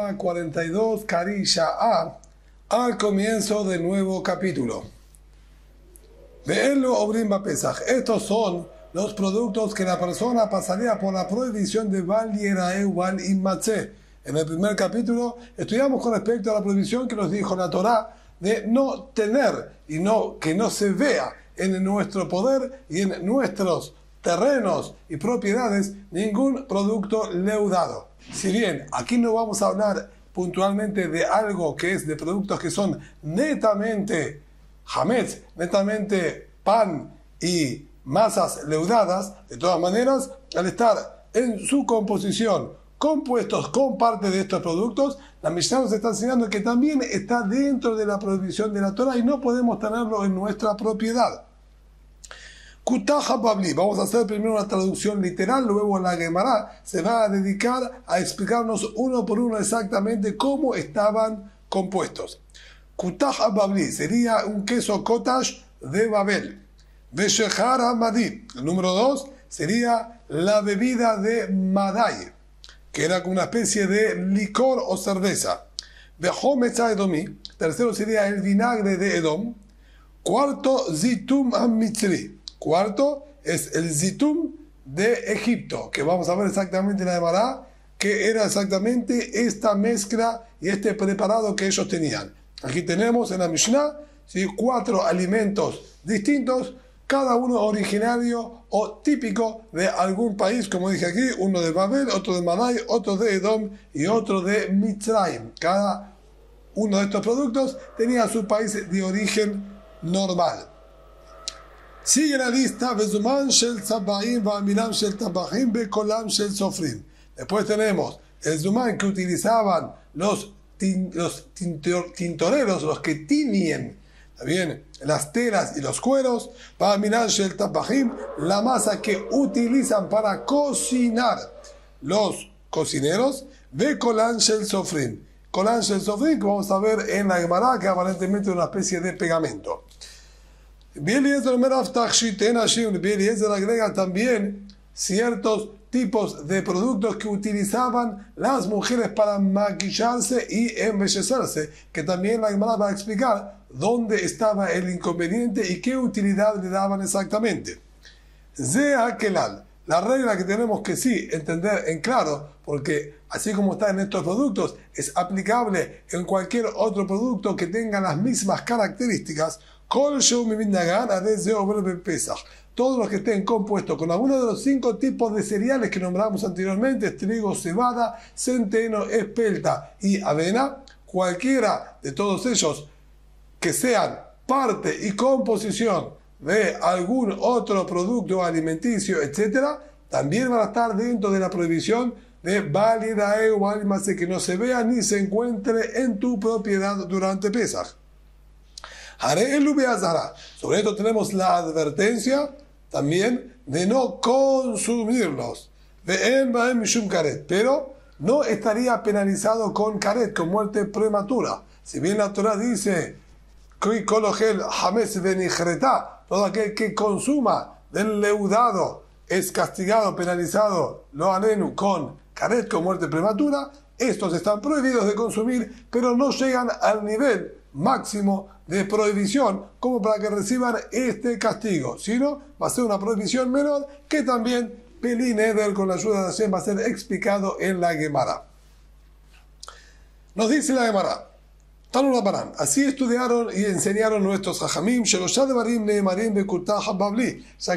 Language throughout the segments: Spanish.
Mishnah 42, Karilla A, al comienzo del nuevo capítulo. Ve'elo obrim ba'Pesach. Estos son los productos que la persona pasaría por la prohibición de Val Yerae Val Immatze. En el primer capítulo estudiamos con respecto a la prohibición que nos dijo la Torá de no tener y que no se vea en nuestro poder y en nuestros terrenos y propiedades ningún producto leudado. Si bien aquí no vamos a hablar puntualmente de algo que es de productos que son netamente hametz, netamente pan y masas leudadas, de todas maneras, al estar en su composición compuestos con parte de estos productos, la Mishnah nos está enseñando que también está dentro de la prohibición de la Torah y no podemos tenerlo en nuestra propiedad. Kutah Babli. Vamos a hacer primero una traducción literal, luego la Gemara se va a dedicar a explicarnos uno por uno exactamente cómo estaban compuestos. Kutah Babli sería un queso cottage de Babel. Veshechar Hamadi. El número 2 sería la bebida de Madai, que era como una especie de licor o cerveza. Vehometza Edomi. Tercero sería el vinagre de Edom. Cuarto, Zitum Amitzri. Cuarto es el Zitum de Egipto, que vamos a ver exactamente en la Gemara, que era exactamente esta mezcla y este preparado que ellos tenían. Aquí tenemos en la Mishnah, ¿sí?, 4 alimentos distintos, cada uno originario o típico de algún país, como dije aquí, uno de Babel, otro de Madai, otro de Edom y otro de Mitzrayim. Cada uno de estos productos tenía su país de origen normal. Sigue la lista. Después tenemos el zumán que utilizaban los tintoreros, los que tiñen, ¿bien?, las telas y los cueros. La masa que utilizan para cocinar los cocineros. Colán shel sofrim, que vamos a ver en la Gemara, que aparentemente es una especie de pegamento. Bieliezer agrega también ciertos tipos de productos que utilizaban las mujeres para maquillarse y embellecerse, que también la Gemara va a explicar dónde estaba el inconveniente y qué utilidad le daban exactamente. Zea Kelal, la regla que tenemos que sí entender en claro, porque así como está en estos productos, es aplicable en cualquier otro producto que tenga las mismas características. Todos los que estén compuestos con alguno de los 5 tipos de cereales que nombramos anteriormente, trigo, cebada, centeno, espelta y avena, cualquiera de todos ellos que sean parte y composición de algún otro producto alimenticio, etc., también van a estar dentro de la prohibición de Validae o Valimase, que no se vea ni se encuentre en tu propiedad durante Pesach. Sobre esto tenemos la advertencia también de no consumirlos. Pero no estaría penalizado con karet, con muerte prematura. Si bien la Torah dice todo aquel que consuma del leudado es castigado, penalizado, lo alenu, con karet, con muerte prematura, estos están prohibidos de consumir, pero no llegan al nivel máximo de prohibición como para que reciban este castigo, sino va a ser una prohibición menor que también Pelín Eder, con la ayuda de Hashem, va a ser explicado en la Gemara. Nos dice la Gemara, así estudiaron y enseñaron nuestros hajamim, ya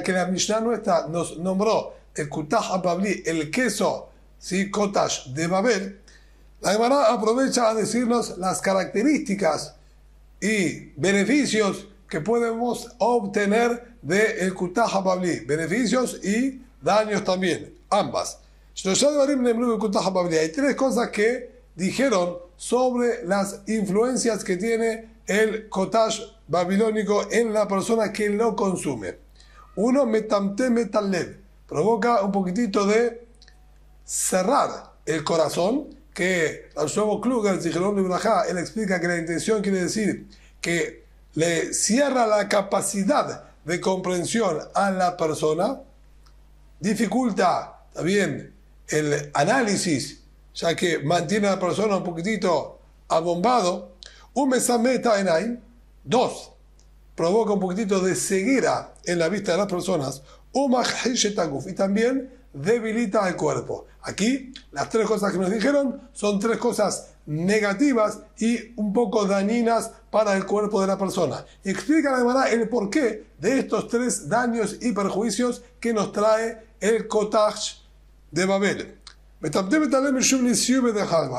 que la Mishnah nuestra nos nombró el Kutah Babli, el queso, ¿sí?, cottage de Babel. La Gemara aprovecha a decirnos las características y beneficios que podemos obtener del Kutah Babli, beneficios y daños también, ambas. Hay 3 cosas que dijeron sobre las influencias que tiene el cottage babilónico en la persona que lo consume. Uno, metamte metalev, provoca un poquitito de cerrar el corazón, que al nuevo Kluger, él explica que la intención quiere decir que le cierra la capacidad de comprensión a la persona, dificulta también el análisis, ya que mantiene a la persona un poquitito abombado. Un mesameta enaim. 2. Provoca un poquitito de ceguera en la vista de las personas. Y también debilita el cuerpo. Aquí, las 3 cosas que nos dijeron son 3 cosas negativas y un poco dañinas para el cuerpo de la persona. Y explica la Gemara el porqué de estos 3 daños y perjuicios que nos trae el Kotaj de Babel.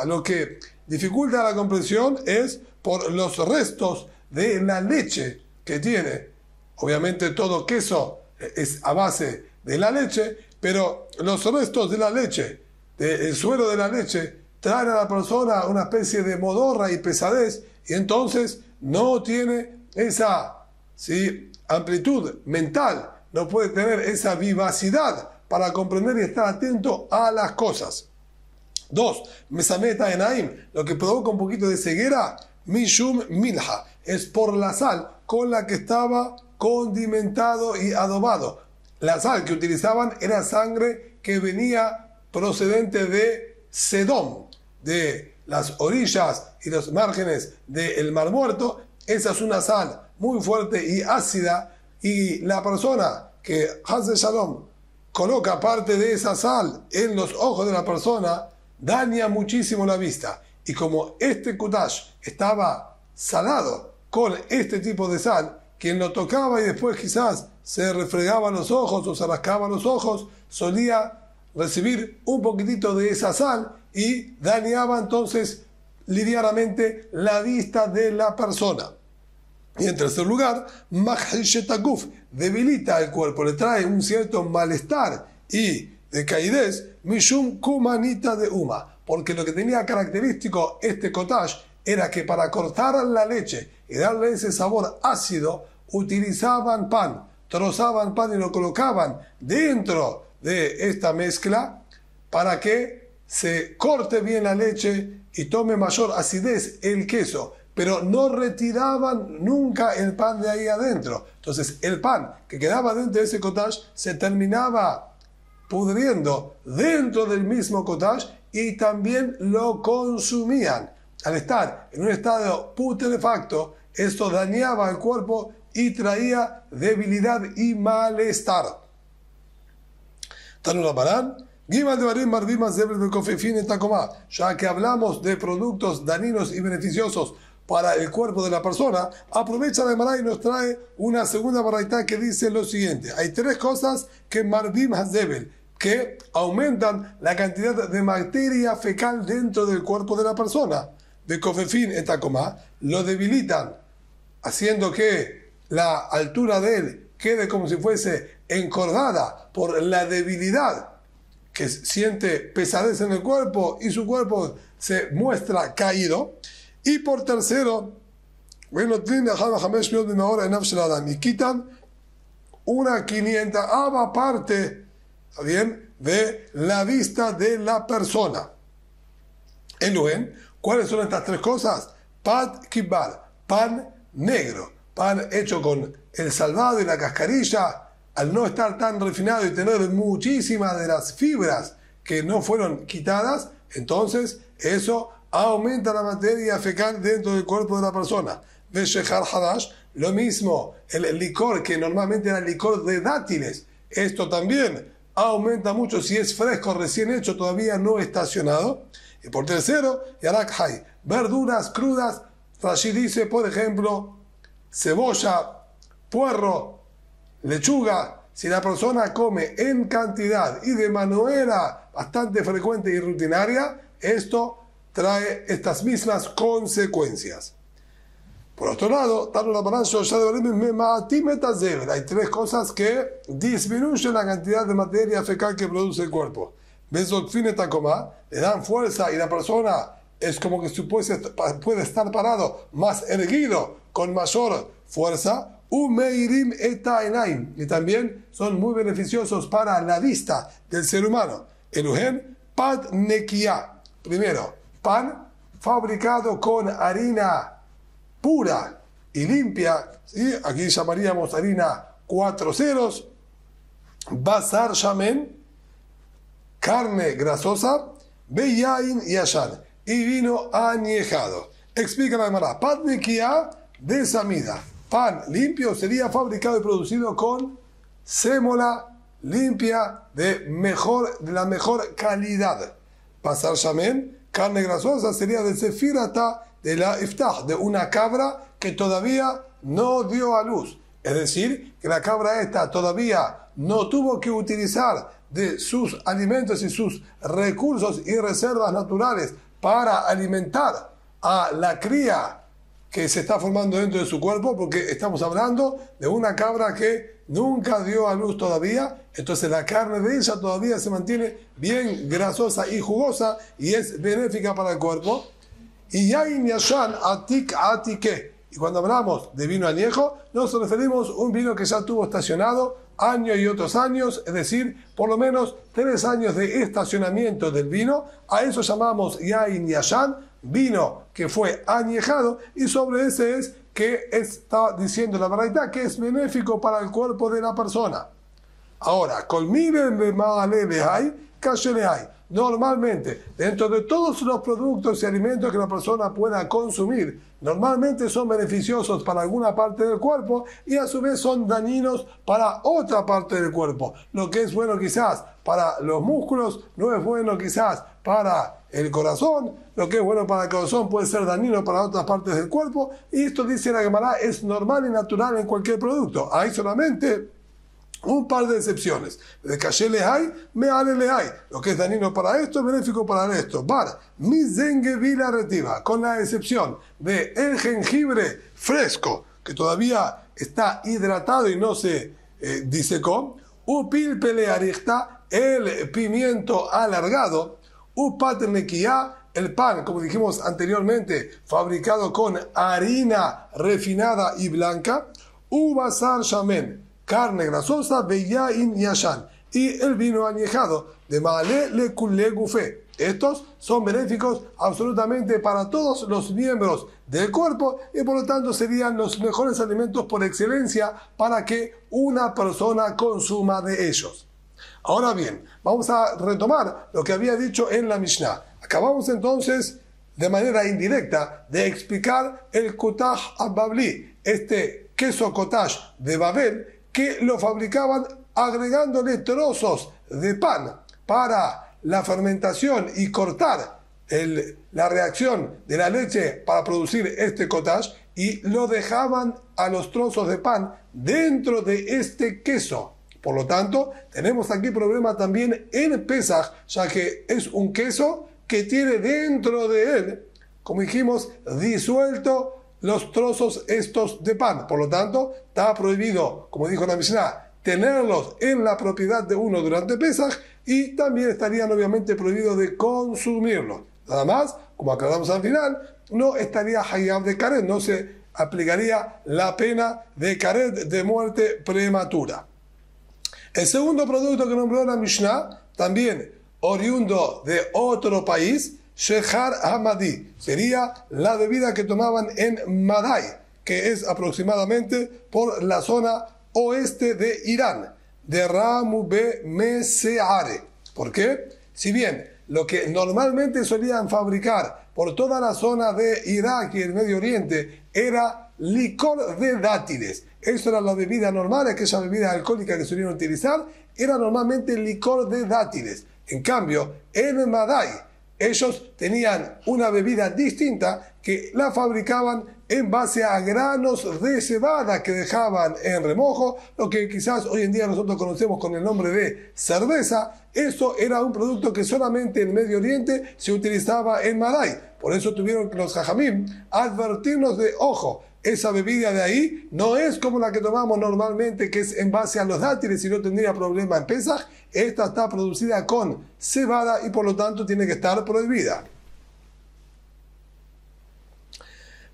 Lo que dificulta la comprensión es por los restos de la leche que tiene. Obviamente todo queso es a base de la leche, pero los restos de la leche, del suero de la leche, traen a la persona una especie de modorra y pesadez, y entonces no tiene esa amplitud mental, no puede tener esa vivacidad para comprender y estar atento a las cosas. 2. Mesameta enaim, lo que provoca un poquito de ceguera, mishum milha, es por la sal con la que estaba condimentado y adobado. La sal que utilizaban era sangre que venía procedente de Sedom, de las orillas y los márgenes del Mar Muerto. Esa es una sal muy fuerte y ácida, y la persona que Haz Shalom coloca parte de esa sal en los ojos de la persona daña muchísimo la vista. Y como este Kutash estaba salado con este tipo de sal, quien lo tocaba y después quizás se refregaba los ojos o se rascaba los ojos, solía recibir un poquitito de esa sal y dañaba entonces livianamente la vista de la persona. Y en tercer lugar, Mahshetakuf, debilita el cuerpo, le trae un cierto malestar y decaidez, Mishum Kumanita de Uma, porque lo que tenía característico este cottage era que para cortar la leche y darle ese sabor ácido, utilizaban pan, trozaban pan y lo colocaban dentro de esta mezcla para que se corte bien la leche y tome mayor acidez el queso, pero no retiraban nunca el pan de ahí adentro. Entonces el pan que quedaba dentro de ese cottage se terminaba pudriendo dentro del mismo cottage y también lo consumían. Al estar en un estado putrefacto, esto dañaba el cuerpo y traía debilidad y malestar. Ya que hablamos de productos dañinos y beneficiosos para el cuerpo de la persona, aprovecha la Gemara y nos trae una segunda baraita que dice lo siguiente: hay 3 cosas que Marbim Hazebel, que aumentan la cantidad de materia fecal dentro del cuerpo de la persona. De Kofefin etacomá, lo debilitan, haciendo que la altura de él quede como si fuese encorvada por la debilidad, que siente pesadez en el cuerpo y su cuerpo se muestra caído. Y por tercero, y quitan una 500ava parte, ¿está bien?, de la vista de la persona. Elohim, ¿cuáles son estas 3 cosas? Pat kibbal, pan negro, pan hecho con el salvado y la cascarilla, al no estar tan refinado y tener muchísimas de las fibras que no fueron quitadas, entonces eso aumenta la materia fecal dentro del cuerpo de la persona. Veshechar hadash, lo mismo, el licor que normalmente era licor de dátiles, esto también aumenta mucho si es fresco, recién hecho, todavía no estacionado. Y por tercero, yarak hay verduras crudas. Rashi dice, por ejemplo, cebolla, puerro, lechuga. Si la persona come en cantidad y de manera bastante frecuente y rutinaria, esto trae estas mismas consecuencias. Por otro lado, hay 3 cosas que disminuyen la cantidad de materia fecal que produce el cuerpo. Le dan fuerza y la persona es como que puede estar parado, más erguido, con mayor fuerza. Y también son muy beneficiosos para la vista del ser humano. Eluhen pat nekia. Primero, pan fabricado con harina pura y limpia, ¿sí? Aquí llamaríamos harina 4 ceros. Basar shamen, carne grasosa. Beyain y Ashan, y vino añejado. Explica la Gemara, pan nekiá de samida. Pan limpio sería fabricado y producido con sémola limpia de la mejor calidad. Pasar shamen, carne grasosa, sería de sefirata de la iftah, de una cabra que todavía no dio a luz. Es decir, que la cabra esta todavía no tuvo que utilizar de sus alimentos y sus recursos y reservas naturales para alimentar a la cría que se está formando dentro de su cuerpo, porque estamos hablando de una cabra que nunca dio a luz todavía, entonces la carne de ella todavía se mantiene bien grasosa y jugosa y es benéfica para el cuerpo. Y yain yashan atik atike. Y cuando hablamos de vino añejo, nos referimos a un vino que ya tuvo estacionado años y otros años, es decir, por lo menos 3 años de estacionamiento del vino. A eso llamamos yain yashan, vino que fue añejado, y sobre ese es que está diciendo la verdad que es benéfico para el cuerpo de la persona. Ahora, normalmente, dentro de todos los productos y alimentos que la persona pueda consumir, normalmente son beneficiosos para alguna parte del cuerpo y a su vez son dañinos para otra parte del cuerpo. Lo que es bueno quizás para los músculos no es bueno quizás para el corazón. Lo que es bueno para el corazón puede ser dañino para otras partes del cuerpo. Y esto, dice la Gemara, es normal y natural en cualquier producto. Hay solamente un par de excepciones. De caché le hay, me ale le hay. Lo que es dañino para esto es benéfico para esto. Bar, mi zengue vila retiva, con la excepción de el jengibre fresco, que todavía está hidratado y no se disecó. Upil pelearista, el pimiento alargado. Upat nekiá, el pan, como dijimos anteriormente, fabricado con harina refinada y blanca. Ubasar shamen, carne grasosa, beyain yashan, y el vino añejado de Maale le kule gufé. Estos son benéficos absolutamente para todos los miembros del cuerpo y por lo tanto serían los mejores alimentos por excelencia para que una persona consuma de ellos. Ahora bien, vamos a retomar lo que había dicho en la Mishnah. Acabamos entonces de manera indirecta de explicar el cottage al-babli, este queso cottage de Babel, que lo fabricaban agregándole trozos de pan para la fermentación y cortar la reacción de la leche para producir este cottage, y lo dejaban a los trozos de pan dentro de este queso. Por lo tanto, tenemos aquí problema también en Pesaj, ya que es un queso que tiene dentro de él, como dijimos, disuelto los trozos estos de pan. Por lo tanto, está prohibido, como dijo la Mishnah, tenerlos en la propiedad de uno durante Pesaj, y también estarían obviamente prohibidos de consumirlos. Nada más, como aclaramos al final, no estaría hayab de karet, no se aplicaría la pena de karet, de muerte prematura. El segundo producto que nombró la Mishnah, también oriundo de otro país, Shehar Hamadi, sería la bebida que tomaban en Madai, que es aproximadamente por la zona oeste de Irán, de Ramu be Meseare. ¿Por qué? Si bien lo que normalmente solían fabricar por toda la zona de Irak y el Medio Oriente era licor de dátiles. Eso era la bebida normal, aquella bebida alcohólica que solían utilizar, era normalmente licor de dátiles. En cambio, en Madai, ellos tenían una bebida distinta que la fabricaban en base a granos de cebada que dejaban en remojo, lo que quizás hoy en día nosotros conocemos con el nombre de cerveza. Eso era un producto que solamente en Medio Oriente se utilizaba en Madai. Por eso tuvieron los jajamim advertirnos de, ojo, esa bebida de ahí no es como la que tomamos normalmente, que es en base a los dátiles y no tendría problema en Pesaj. Esta está producida con cebada y por lo tanto tiene que estar prohibida.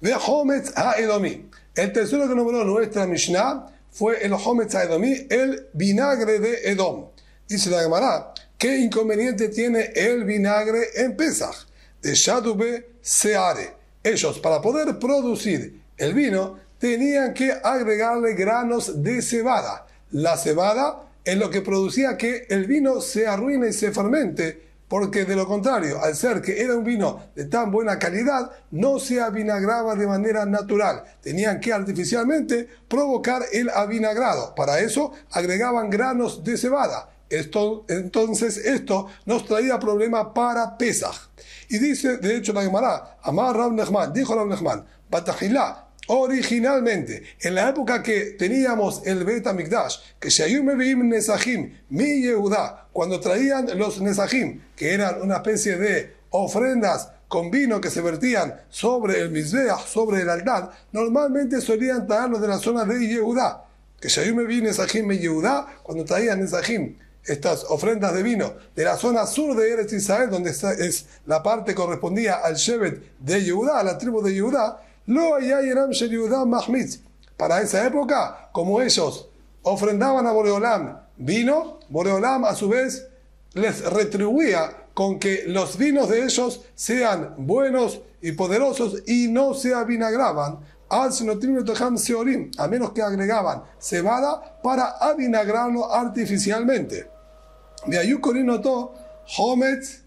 De Hometz HaEdomi. El tercero que nombró nuestra Mishnah fue el Hometz HaEdomi, el vinagre de Edom. Dice la Gemara, ¿qué inconveniente tiene el vinagre en Pesaj? De Shadube Seare. Ellos, para poder producir el vino, tenían que agregarle granos de cebada. La cebada es lo que producía que el vino se arruine y se fermente porque de lo contrario, al ser que era un vino de tan buena calidad, no se avinagraba de manera natural. Tenían que artificialmente provocar el avinagrado. Para eso agregaban granos de cebada. Entonces esto nos traía problema para Pesaj. Y dice, de hecho, la Gemara, Amar Rav Nachman, dijo Rav Nachman, Batajilá, originalmente, en la época que teníamos el Bet HaMikdash, que Shayum Meviim Nesachim, mi Yehudá, cuando traían los Nesachim, que eran una especie de ofrendas con vino que se vertían sobre el Mizbeach, sobre el altar, normalmente solían traerlos de la zona de Yehudá, que Shayum Meviim Nesachim, mi Yehudá, cuando traían Nesachim, estas ofrendas de vino de la zona sur de Eretz Israel, donde es la parte correspondía al Shevet de Yehudá, a la tribu de Yehudá, Lo Yayeram Shel Yehudá Mahmitz. Para esa época, como ellos ofrendaban a Boreolam vino, Boreolam a su vez les retribuía con que los vinos de ellos sean buenos y poderosos y no se avinagraban, a menos que agregaban cebada para avinagrarlo artificialmente. De ahí notó Hometz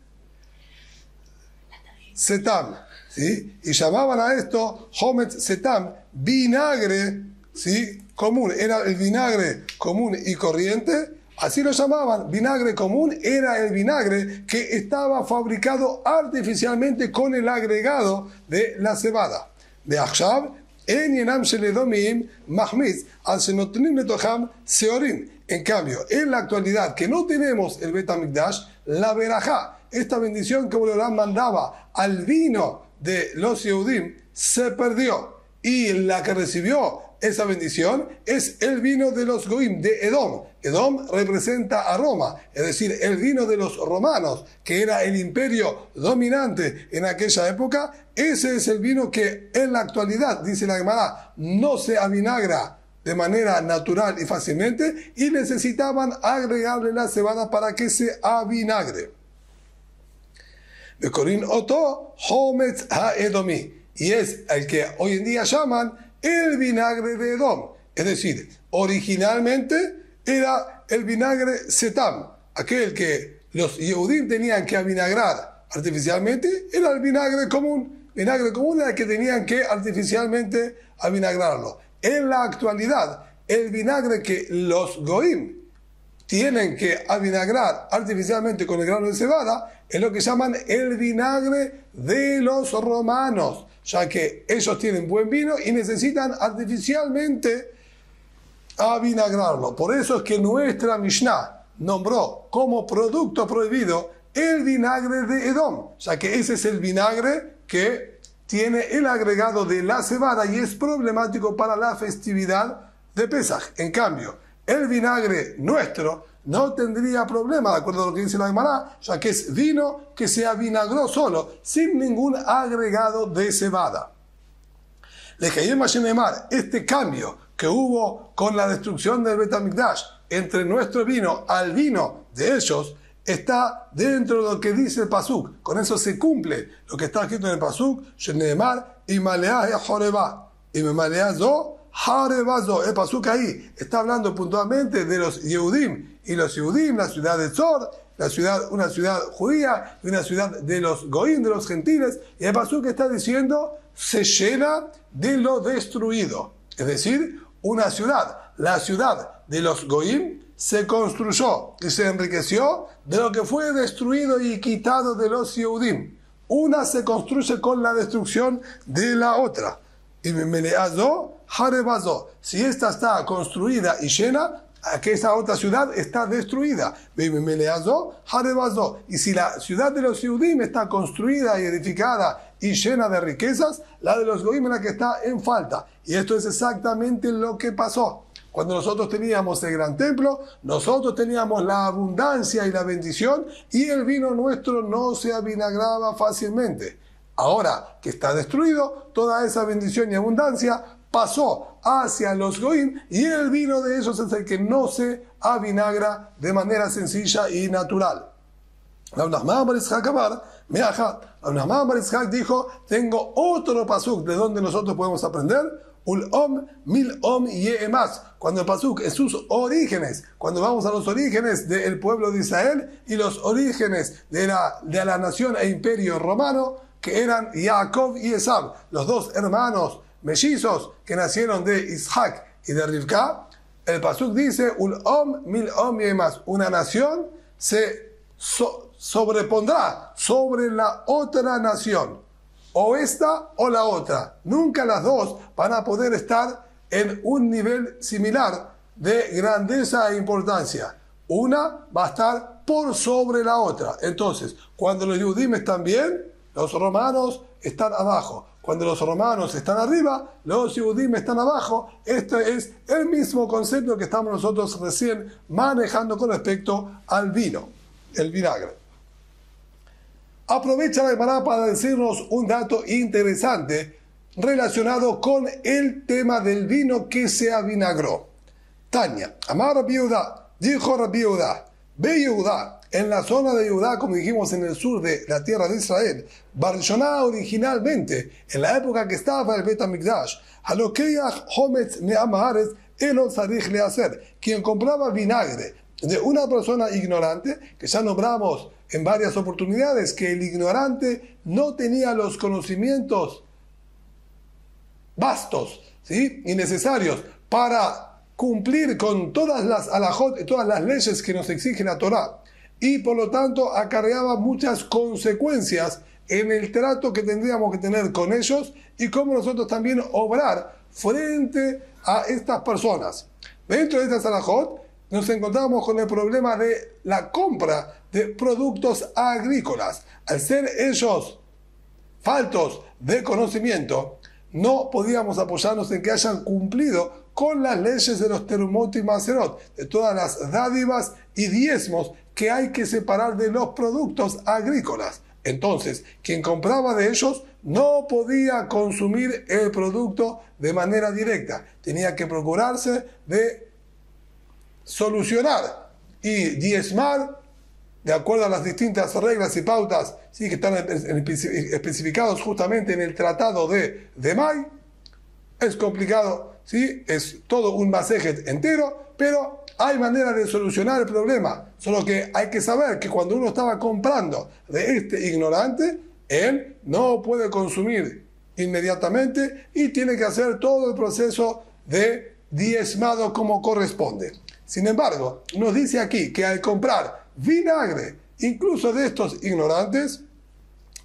Setam, ¿sí? Y llamaban a esto Hometz Setam, vinagre, ¿sí? Común. Era el vinagre común y corriente, así lo llamaban. Vinagre común era el vinagre que estaba fabricado artificialmente con el agregado de la cebada. De Achshav, en cambio, en la actualidad que no tenemos el Bet HaMikdash, la verajá, esta bendición que Boreolam mandaba al vino de los Yehudim, se perdió. Y la que recibió esa bendición es el vino de los Goim, de Edom. Edom representa a Roma, es decir, el vino de los romanos, que era el imperio dominante en aquella época. Ese es el vino que en la actualidad, dice la Gemara, no se avinagra de manera natural y fácilmente, y necesitaban agregarle la cebada para que se avinagre. Bekorin Oto Hometz HaEdomi, y es el que hoy en día llaman el vinagre de Edom. Es decir, originalmente era el vinagre Setam, aquel que los Yehudim tenían que avinagrar artificialmente, era el vinagre común. Vinagre común era el que tenían que artificialmente avinagrarlo. En la actualidad, el vinagre que los Goim tienen que avinagrar artificialmente con el grano de cebada es lo que llaman el vinagre de los romanos, ya que ellos tienen buen vino y necesitan artificialmente avinagrarlo. Por eso es que nuestra Mishnah nombró como producto prohibido el vinagre de Edom, ya que ese es el vinagre que tiene el agregado de la cebada y es problemático para la festividad de Pesaj. En cambio, el vinagre nuestro no tendría problema, de acuerdo a lo que dice la Gemara, ya que es vino que se avinagró solo, sin ningún agregado de cebada. Este cambio que hubo con la destrucción del Bet HaMikdash entre nuestro vino al vino de ellos, está dentro de lo que dice el Pasuk. Con eso se cumple lo que está escrito en el Pasuk, Sheneemar, Imalea Joreba, Imalea Zo, Harebazo. El Pasuk ahí está hablando puntualmente de los Yehudim, y los Yehudim, la ciudad de Tzor, una ciudad judía, y una ciudad de los Goim, de los gentiles, y el Pasuk está diciendo, se llena de lo destruido. Es decir, una ciudad, la ciudad de los Goim, se construyó y se enriqueció de lo que fue destruido y quitado de los Yehudim. Una se construye con la destrucción de la otra. Y Meleazó, Harebazó. Si esta está construida y llena, que esa otra ciudad está destruida. Meleazó, Harebazó. Y si la ciudad de los Yehudim está construida y edificada y llena de riquezas, la de los Goim es la que está en falta. Y esto es exactamente lo que pasó. Cuando nosotros teníamos el gran templo, nosotros teníamos la abundancia y la bendición, y el vino nuestro no se avinagraba fácilmente. Ahora que está destruido, toda esa bendición y abundancia pasó hacia los Goim, y el vino de ellos es el que no se avinagra de manera sencilla y natural. Rav Nachman bar Yitzhak dijo, tengo otro pasuk de donde nosotros podemos aprender, ul om mil om yemas. Cuando el pasuk en sus orígenes, cuando vamos a los orígenes del pueblo de Israel y los orígenes de la nación e imperio romano, que eran Jacob y Esav, los dos hermanos mellizos que nacieron de Isaac y de Rivka, el pasuk dice, ul om mil om yemas, una nación se sobrepondrá sobre la otra nación, o esta o la otra. Nunca las dos van a poder estar en un nivel similar de grandeza e importancia. Una va a estar por sobre la otra. Entonces, cuando los Yehudim están bien, los romanos están abajo. Cuando los romanos están arriba, los Yehudim están abajo. Este es el mismo concepto que estamos nosotros recién manejando con respecto al vino, el vinagre. Aprovecha la Gemara para decirnos un dato interesante relacionado con el tema del vino que se avinagró. Tania, Amar Rabbi Yehuda, dijo Rabbi Yehuda, ve Yehuda, en la zona de Yehuda, como dijimos en el sur de la tierra de Israel, Barshoná originalmente, en la época que estaba el Bet HaMikdash, Halokeach Hometz Me'amaharetz Elo Tzarich Lehaser, quien compraba vinagre de una persona ignorante, que ya nombramos en varias oportunidades que el ignorante no tenía los conocimientos vastos, ¿sí?, y necesarios para cumplir con todas las alajot y todas las leyes que nos exige la Torá, y por lo tanto acarreaba muchas consecuencias en el trato que tendríamos que tener con ellos y cómo nosotros también obrar frente a estas personas. Dentro de estas alajot nos encontramos con el problema de la compra de productos agrícolas. Al ser ellos faltos de conocimiento, no podíamos apoyarnos en que hayan cumplido con las leyes de los terumot y maserot, de todas las dádivas y diezmos que hay que separar de los productos agrícolas. Entonces, quien compraba de ellos no podía consumir el producto de manera directa. Tenía que procurarse de solucionar y diezmar de acuerdo a las distintas reglas y pautas, ¿sí?, que están especificados justamente en el tratado de May. Es complicado, ¿sí?, es todo un masejet entero, pero hay manera de solucionar el problema. Solo que hay que saber que cuando uno estaba comprando de este ignorante, él no puede consumir inmediatamente y tiene que hacer todo el proceso de diezmado como corresponde. Sin embargo, nos dice aquí que al comprar vinagre, incluso de estos ignorantes,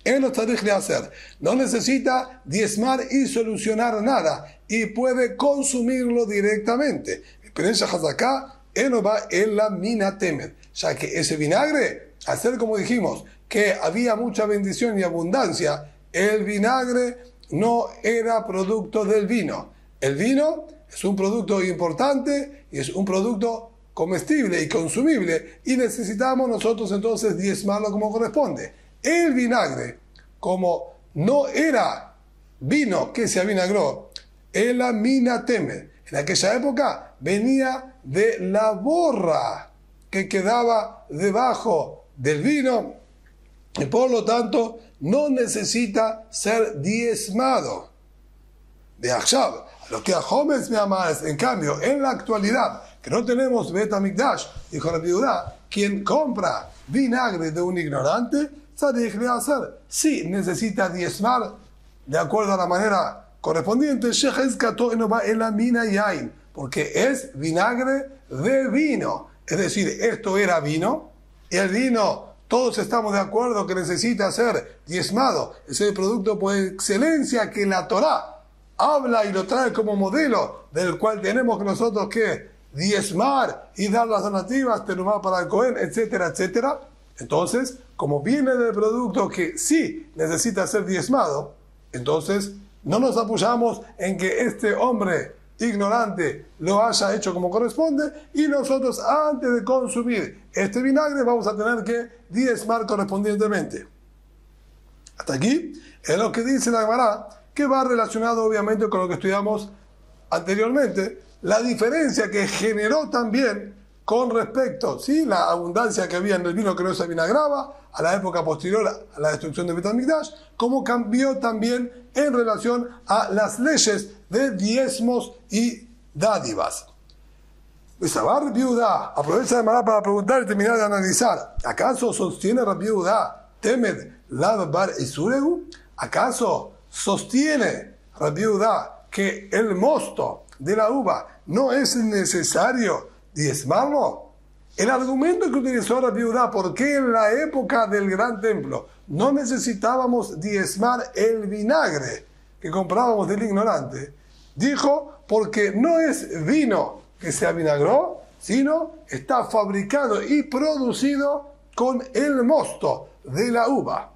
él no tzarich lehaser, no necesita diezmar y solucionar nada y puede consumirlo directamente. Pero en Shahazaka, él no va en la mina temer, ya que ese vinagre, al ser como dijimos, que había mucha bendición y abundancia, el vinagre no era producto del vino. El vino es un producto importante y es un producto comestible y consumible y necesitamos nosotros entonces diezmarlo como corresponde. El vinagre, como no era vino que se avinagró, era mina temer. En aquella época venía de la borra que quedaba debajo del vino y por lo tanto no necesita ser diezmado. De Achshav, lo que a Hometz Me'amaretz, en cambio, en la actualidad, que no tenemos Bet HaMikdash, dijo Rabbi Yehuda, quien compra vinagre de un ignorante, tzarich lehaser, sí necesita diezmar de acuerdo a la manera correspondiente, porque es vinagre de vino. Es decir, esto era vino, y el vino, todos estamos de acuerdo que necesita ser diezmado. Es el producto por excelencia que la Torá habla y lo trae como modelo, del cual tenemos que nosotros que diezmar y dar las donativas, terumá para el Cohen, etcétera, etcétera. Entonces, como viene del producto que sí necesita ser diezmado, entonces no nos apoyamos en que este hombre ignorante lo haya hecho como corresponde y nosotros antes de consumir este vinagre vamos a tener que diezmar correspondientemente. Hasta aquí es lo que dice la Gemara, que va relacionado obviamente con lo que estudiamos anteriormente, la diferencia que generó también con respecto, ¿sí?, la abundancia que había en el vino que no se vinagraba a la época posterior a la destrucción de Bet HaMikdash, cómo cambió también en relación a las leyes de diezmos y dádivas. Sabar Rabbi Yehuda, aprovecha de manera para preguntar y terminar de analizar. ¿Acaso sostiene Rabbi Yehuda temed lav bar isuregu? ¿Acaso sostiene Rabbi Yehuda que el mosto de la uva no es necesario diezmarlo? El argumento que utilizó Rabbi Yehuda, ¿por qué en la época del gran templo no necesitábamos diezmar el vinagre que comprábamos del ignorante? Dijo, porque no es vino que se avinagró, sino está fabricado y producido con el mosto de la uva.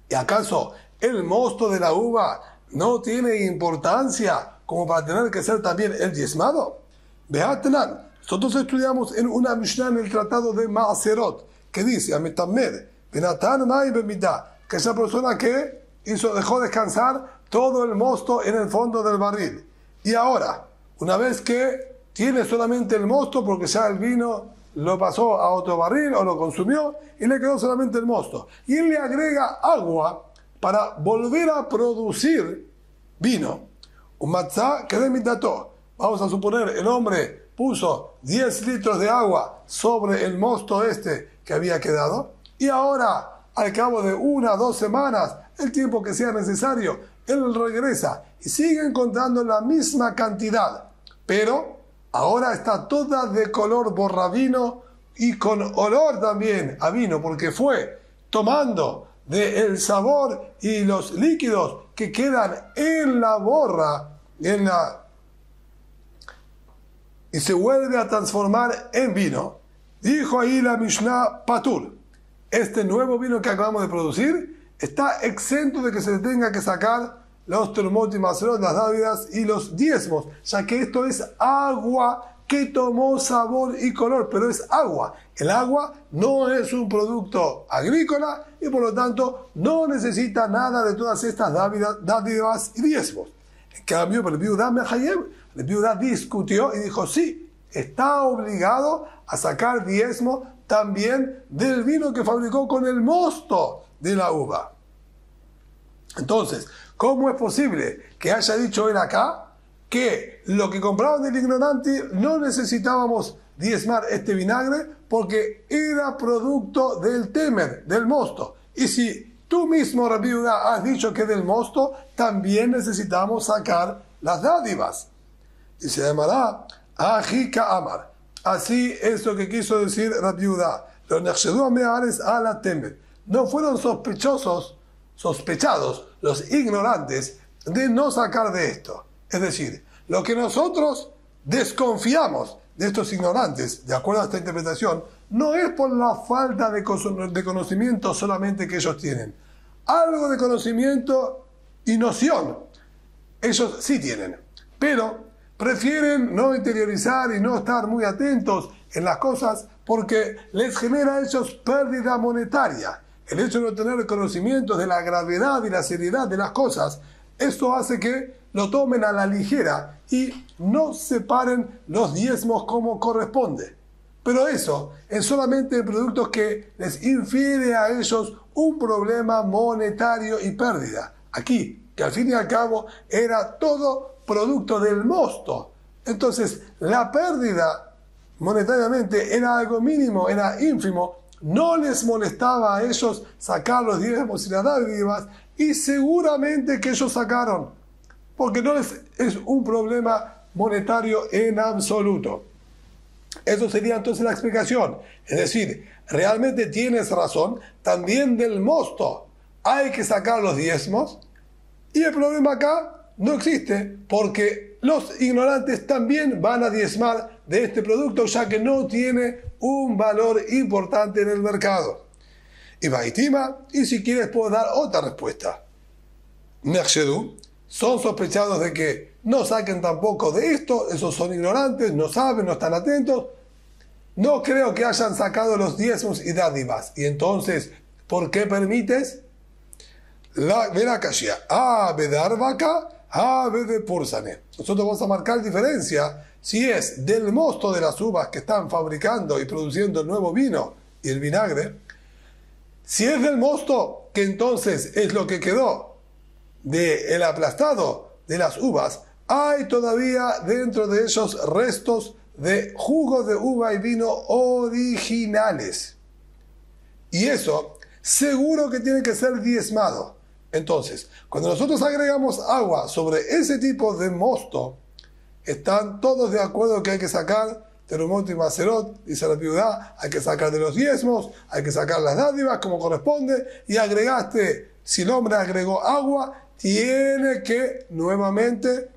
¿Y acaso el mosto de la uva no tiene importancia como para tener que ser también el diezmado? Beatnan, nosotros estudiamos en una Mishnah en el tratado de Maaserot, que dice, Ametamed, Benatan Mai Bemida, que esa persona que dejó descansar todo el mosto en el fondo del barril. Y ahora, una vez que tiene solamente el mosto, porque ya el vino lo pasó a otro barril o lo consumió y le quedó solamente el mosto, y él le agrega agua para volver a producir vino, un matzah que de mitato. Vamos a suponer, el hombre puso 10 litros de agua sobre el mosto que había quedado, y ahora, al cabo de 1 o 2 semanas, el tiempo que sea necesario, él regresa y sigue encontrando la misma cantidad, pero ahora está toda de color borravino y con olor también a vino, porque fue tomando del sabor y los líquidos que quedan en la borra, y se vuelve a transformar en vino. Dijo ahí la Mishnah Patur, este nuevo vino que acabamos de producir está exento de que se le tenga que sacar los termot y maserot, las dávidas y los diezmos, ya que esto es agua que tomó sabor y color, pero es agua. El agua no es un producto agrícola y por lo tanto no necesita nada de todas estas dádivas y diezmos. En cambio, el Rabbi Yehuda discutió y dijo, sí, está obligado a sacar diezmo también del vino que fabricó con el mosto de la uva. Entonces, ¿cómo es posible que haya dicho él acá que lo que compraban del ignorante no necesitábamos diezmar este vinagre porque era producto del temer, del mosto? Y si tú mismo, Rabbi Yehuda, has dicho que del mosto también necesitamos sacar las dádivas. Y se llamará Ajika Amar. Así es lo que quiso decir Rabbi Yehuda. Los nechshedú ameares a la temer. No fueron sospechados los ignorantes de no sacar de esto. Es decir, lo que nosotros desconfiamos de estos ignorantes, de acuerdo a esta interpretación, no es por la falta de conocimiento solamente que ellos tienen. Algo de conocimiento y noción, ellos sí tienen, pero prefieren no interiorizar y no estar muy atentos en las cosas porque les genera a ellos pérdida monetaria. El hecho de no tener conocimiento de la gravedad y la seriedad de las cosas, esto hace que lo tomen a la ligera y no separen los diezmos como corresponde. Pero eso es solamente productos que les infiere a ellos un problema monetario y pérdida. Aquí, que al fin y al cabo era todo producto del mosto. Entonces, la pérdida monetariamente era algo mínimo, era ínfimo. No les molestaba a ellos sacar los diezmos y las dádivas, y seguramente que ellos sacaron, porque no es un problema monetario en absoluto. Eso sería entonces la explicación. Es decir, realmente tienes razón, también del mosto hay que sacar los diezmos, y el problema acá no existe, porque los ignorantes también van a diezmar de este producto, ya que no tiene un valor importante en el mercado. Y Baitima, y si quieres puedo dar otra respuesta. Nechshedú, son sospechados de que no saquen tampoco de esto, esos son ignorantes, no saben, no están atentos. No creo que hayan sacado los diezmos y dádivas. Y entonces, ¿por qué permites? Verá Kashia, bedar vaca, de pursane. Nosotros vamos a marcar diferencia si es del mosto de las uvas que están fabricando y produciendo el nuevo vino y el vinagre. Si es del mosto, que entonces es lo que quedó del aplastado de las uvas, hay todavía dentro de ellos restos de jugos de uva y vino originales. Y eso seguro que tiene que ser diezmado. Entonces, cuando nosotros agregamos agua sobre ese tipo de mosto, están todos de acuerdo que hay que sacar terumot y macerot, dice la viuda, hay que sacar de los diezmos, hay que sacar las dádivas como corresponde, y agregaste, si el hombre agregó agua, tiene que nuevamente,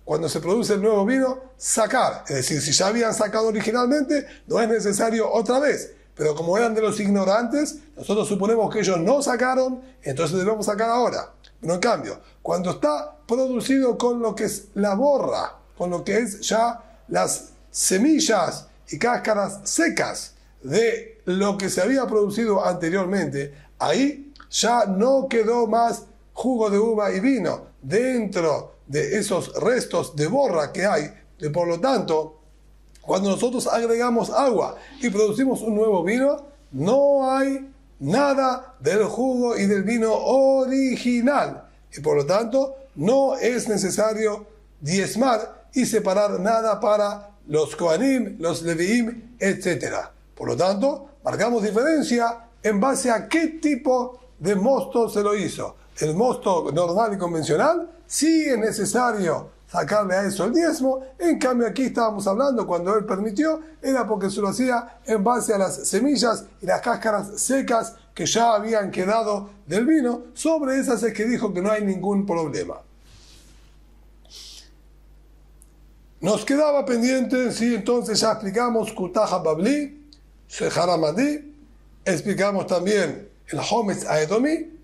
cuando se produce el nuevo vino, sacar. Es decir, si ya habían sacado originalmente, no es necesario otra vez. Pero como eran de los ignorantes, nosotros suponemos que ellos no sacaron, entonces debemos sacar ahora. Pero en cambio, cuando está producido con lo que es la borra, con lo que es ya las semillas y cáscaras secas de lo que se había producido anteriormente, ahí ya no quedó más jugo de uva y vino dentro de esos restos de borra que hay. Y por lo tanto, cuando nosotros agregamos agua y producimos un nuevo vino, no hay nada del jugo y del vino original. Y por lo tanto, no es necesario diezmar y separar nada para los Kohanim, los Leviim, etc. Por lo tanto, marcamos diferencia en base a qué tipo de mosto se lo hizo. El mosto normal y convencional, sí es necesario sacarle a eso el diezmo. En cambio, aquí estábamos hablando, cuando él permitió, era porque se lo hacía en base a las semillas y las cáscaras secas que ya habían quedado del vino. Sobre esas es que dijo que no hay ningún problema. Nos quedaba pendiente, sí, entonces ya explicamos Kutaja Babli, Sheharamadi, explicamos también el Hometz Aedomi,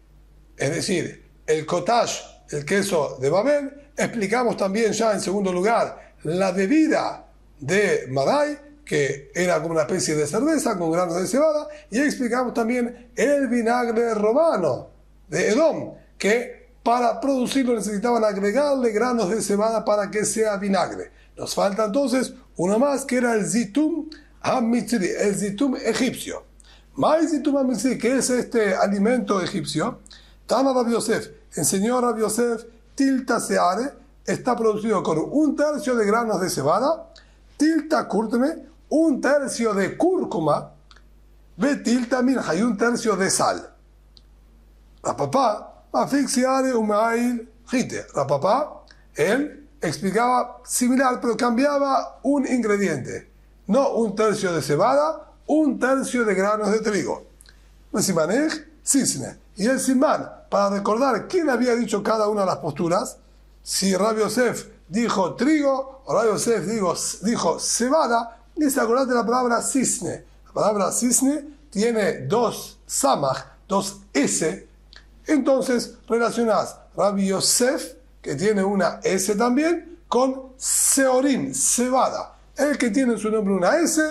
es decir, el cottage, el queso de Babel. Explicamos también ya en segundo lugar la bebida de Madai, que era como una especie de cerveza con granos de cebada, y explicamos también el vinagre romano de Edom, que para producirlo necesitaban agregarle granos de cebada para que sea vinagre. Nos falta entonces uno más, que era el zitum ha-mitzri, el zitum egipcio. Mai zitum ha-mitzri, que es este alimento egipcio. Tana Rabbi Yosef, enseñó Rabbi Yosef, tilta seare, está producido con 1/3 de granos de cebada, tilta kurtme, 1/3 de cúrcuma, ve tilta minja, y 1/3 de sal. Rapapá, afixiare umail jite. Rapapá, él explicaba similar, pero cambiaba un ingrediente. No 1/3 de cebada, 1/3 de granos de trigo. Simanej, cisne. Y el simán, para recordar quién había dicho cada una de las posturas, si Rabbi Yosef dijo trigo o Rabbi Yosef dijo cebada, dice, acordate la palabra cisne. La palabra cisne tiene 2 samaj, 2 s, entonces relacionás Rabbi Yosef, que tiene una S también, con seorim, cebada. El que tiene en su nombre una S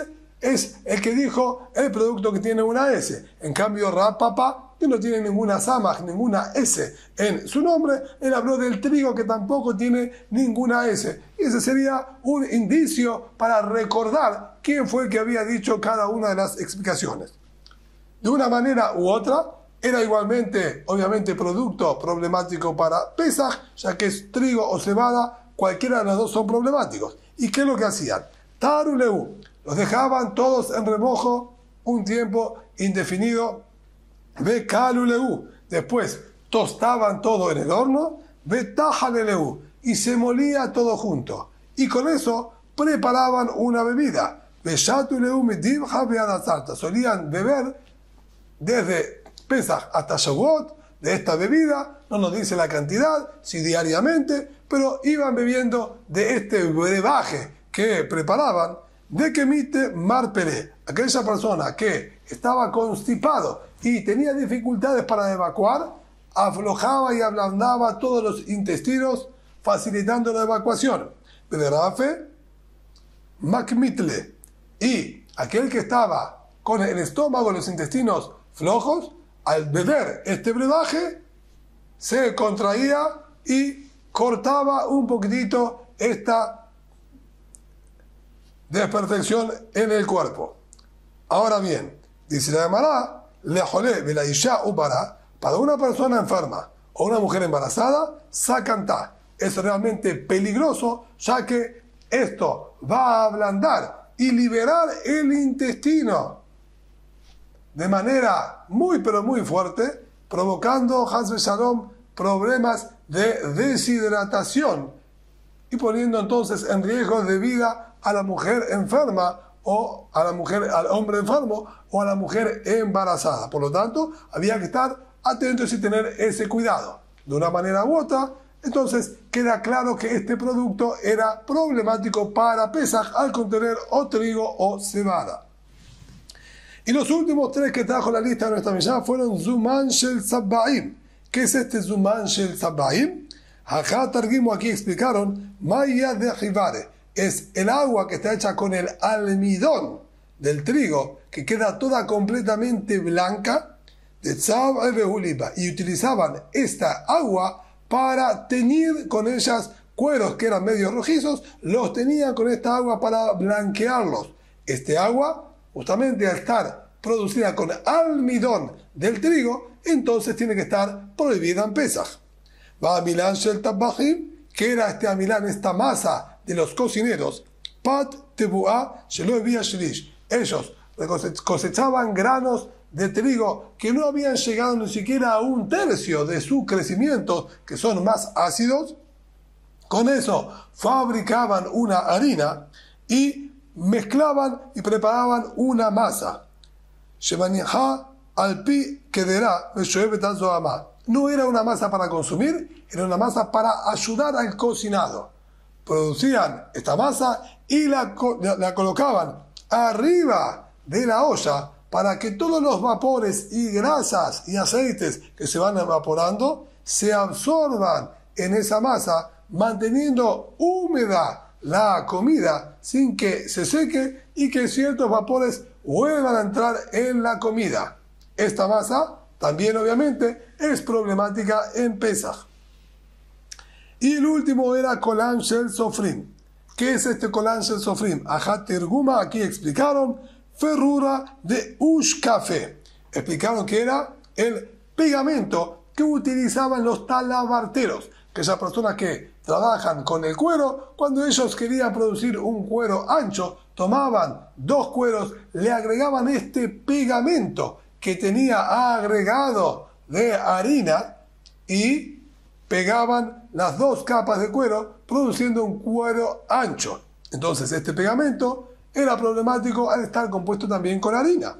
es el que dijo el producto que tiene una S. En cambio, Rapapa, que no tiene ninguna samaj, ninguna S en su nombre, él habló del trigo, que tampoco tiene ninguna S. Y ese sería un indicio para recordar quién fue el que había dicho cada una de las explicaciones. De una manera u otra, era igualmente, obviamente, producto problemático para Pesaj, ya que es trigo o cebada, cualquiera de los dos son problemáticos. ¿Y qué es lo que hacían? Taruleu, los dejaban todos en remojo un tiempo indefinido. Ve kaluleu, después tostaban todo en el horno. Ve tajaleleu, y se molía todo junto. Y con eso preparaban una bebida. Ve shatuleu midivja beadatzarta, solían beber desde Pesaj hasta Shavuot de esta bebida, no nos dice la cantidad, si diariamente, pero iban bebiendo de este brebaje que preparaban, de que emite marpere, aquella persona que estaba constipado y tenía dificultades para evacuar, aflojaba y ablandaba todos los intestinos, facilitando la evacuación. Pederafe, macmitle, y aquel que estaba con el estómago, los intestinos flojos, al beber este brebaje, se contraía y cortaba un poquitito esta desperfección en el cuerpo. Ahora bien, dice la Gemara, lejole velaisha ubara, para una persona enferma o una mujer embarazada, sakantá. Es realmente peligroso, ya que esto va a ablandar y liberar el intestino de manera muy pero muy fuerte, provocando, Hasbe Shalom, problemas de deshidratación y poniendo entonces en riesgo de vida a la mujer enferma o a la mujer, al hombre enfermo o a la mujer embarazada. Por lo tanto, había que estar atentos y tener ese cuidado. De una manera u otra, entonces queda claro que este producto era problemático para Pesaj al contener o trigo o cebada. Y los últimos tres que trajo la lista de nuestra Mishnah fueron Zuman Shel Sabbaim. ¿Qué es este Zuman Shel Sabbaim? Acá Targuimo aquí explicaron Maya de Jivare. Es el agua que está hecha con el almidón del trigo, que queda toda completamente blanca, de Tzav Behuliba. Y utilizaban esta agua para teñir con ellas cueros que eran medio rojizos, los tenían con esta agua para blanquearlos. Este agua, justamente al estar producida con almidón del trigo, entonces tiene que estar prohibida en Pesaj. Va a Milán Shel Tabbachim, que era este amilán, esta masa de los cocineros. Pat Tebuá Shelo Evia Shlish. Ellos cosechaban granos de trigo que no habían llegado ni siquiera a un tercio de su crecimiento, que son más ácidos. Con eso fabricaban una harina y mezclaban y preparaban una masa. No era una masa para consumir, era una masa para ayudar al cocinado. Producían esta masa y la colocaban arriba de la olla para que todos los vapores y grasas y aceites que se van evaporando se absorban en esa masa, manteniendo húmeda la comida sin que se seque y que ciertos vapores vuelvan a entrar en la comida. Esta masa también obviamente es problemática en Pesaj. Y el último era Kolan Shel Sofrim. ¿Qué es este Kolan Shel Sofrim? Ajá Terguma, aquí explicaron ferrura de ushkafe. Explicaron que era el pegamento que utilizaban los talabarteros, aquellas personas que trabajan con el cuero. Cuando ellos querían producir un cuero ancho, tomaban dos cueros, le agregaban este pegamento que tenía agregado de harina y pegaban las dos capas de cuero, produciendo un cuero ancho. Entonces este pegamento era problemático al estar compuesto también con harina.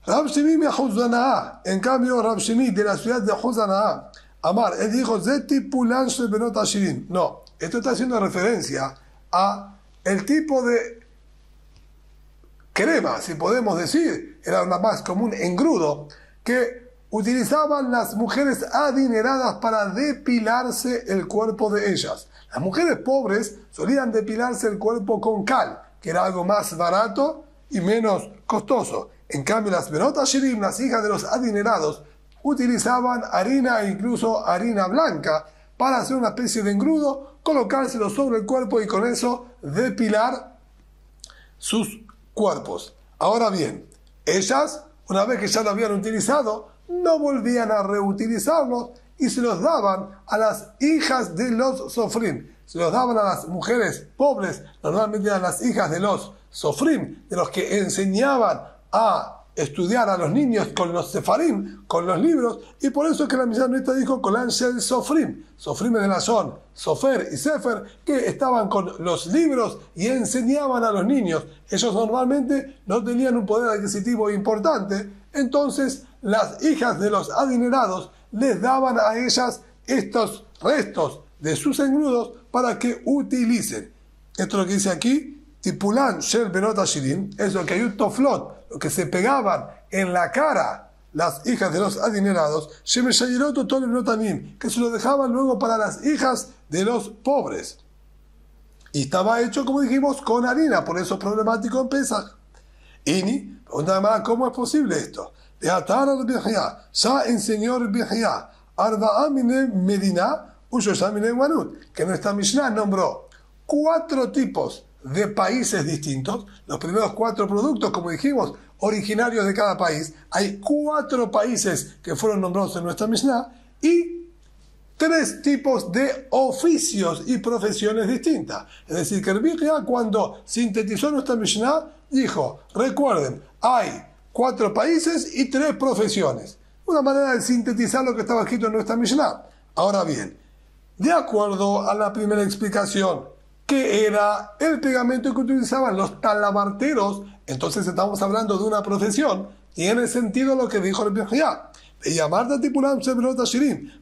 Rab Shimi me Huzanaá, en cambio Rab Shimi de la ciudad de Huzanaá, Amar, él dijo, Zeti Pulan Shel Benot Ashirin. No, esto está haciendo referencia a el tipo de crema, si podemos decir, era una más común engrudo, que utilizaban las mujeres adineradas para depilarse el cuerpo de ellas. Las mujeres pobres solían depilarse el cuerpo con cal, que era algo más barato y menos costoso. En cambio, las Benot Ashirim, las hijas de los adinerados, utilizaban harina e incluso harina blanca para hacer una especie de engrudo, colocárselo sobre el cuerpo y con eso depilar sus cuerpos. Ahora bien, ellas, una vez que ya lo habían utilizado, no volvían a reutilizarlos y se los daban a las hijas de los sofrim. Se los daban a las mujeres pobres, normalmente eran las hijas de los sofrim, de los que enseñaban a estudiar a los niños con los sefarim, con los libros, y por eso es que la Mishnah nuestra dijo Kolan Shel Sofrim. Sofrim de la son, Sofer y Sefer, que estaban con los libros y enseñaban a los niños. Ellos normalmente no tenían un poder adquisitivo importante, entonces las hijas de los adinerados les daban a ellas estos restos de sus engrudos para que utilicen. Esto es lo que dice aquí, Tipulan Shel Benot Ashirim, es lo que hay un toflot, lo que se pegaban en la cara las hijas de los adinerados, que se lo dejaban luego para las hijas de los pobres. Y estaba hecho, como dijimos, con harina, por eso es problemático en Pesaj. Ini, pregunta además, ¿cómo es posible esto? Ya enseñó el Bihya, Medina, que nuestra Mishnah nombró 4 tipos de países distintos. Los primeros 4 productos, como dijimos, originarios de cada país. Hay 4 países que fueron nombrados en nuestra Mishnah y 3 tipos de oficios y profesiones distintas. Es decir, que Rabbi Yehuda, cuando sintetizó nuestra Mishnah, dijo, recuerden, hay 4 países y 3 profesiones. Una manera de sintetizar lo que estaba escrito en nuestra Mishnah. Ahora bien, de acuerdo a la primera explicación, que era el pegamento que utilizaban los talabarteros, entonces estamos hablando de una profesión. Tiene sentido lo que dijo Rabbi Yehuda.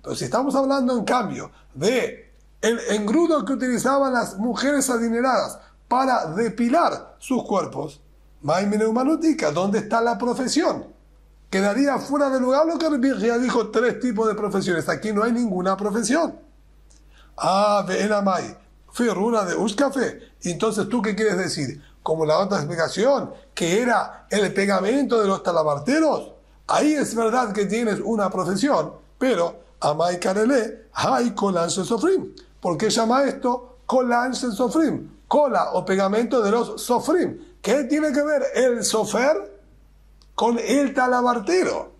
Pero si estamos hablando en cambio de el engrudo que utilizaban las mujeres adineradas para depilar sus cuerpos, ¿dónde está la profesión? Quedaría fuera de lugar lo que Rabbi Yehuda dijo, 3 tipos de profesiones. Aquí no hay ninguna profesión. Ferruna de Ushkafe. Entonces, ¿tú qué quieres decir? Como la otra explicación, que era el pegamento de los talabarteros. Ahí es verdad que tienes una profesión, pero Amai Karele, Hay Kolan Shel Sofrim. ¿Por qué llama esto Kolan Shel Sofrim? Cola o pegamento de los Sofrim. ¿Qué tiene que ver el sofer con el talabartero?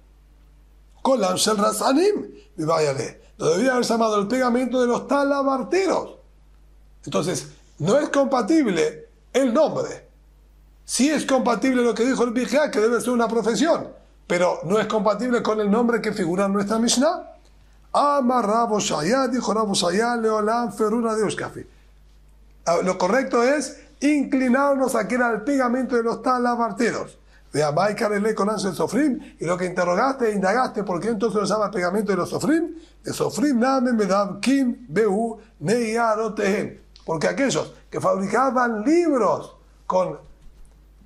Kolan Shel Rasanim. Lo debía haber llamado el pegamento de los talabarteros. Entonces, no es compatible el nombre. Sí es compatible lo que dijo el Bijá, que debe ser una profesión, pero no es compatible con el nombre que figura en nuestra Mishnah. Amar Rabo Shaya, dijo Rabo Shaya, Leolam Feruna de Ushkafi. Lo correcto es inclinarnos a que era el pegamento de los talabarteros. De Amai Karele con Ansel Sofrim, y lo que interrogaste e indagaste, ¿por qué entonces lo llama pegamento de los Sofrim? De Sofrim Name Medab Kim Behu Neyarotehen. Porque aquellos que fabricaban libros con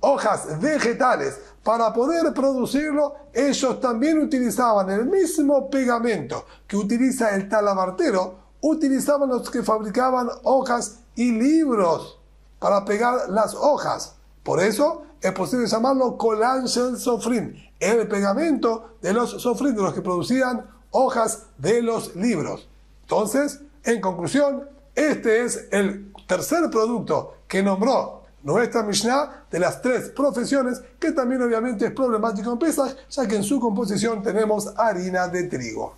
hojas vegetales para poder producirlo, ellos también utilizaban el mismo pegamento que utiliza el talabartero, utilizaban los que fabricaban hojas y libros para pegar las hojas. Por eso es posible llamarlo Kolan Shel Sofrim, el pegamento de los Sofrim, de los que producían hojas de los libros. Entonces, en conclusión, este es el tercer producto que nombró nuestra Mishnah de las 3 profesiones, que también obviamente es problemático en Pesach, ya que en su composición tenemos harina de trigo.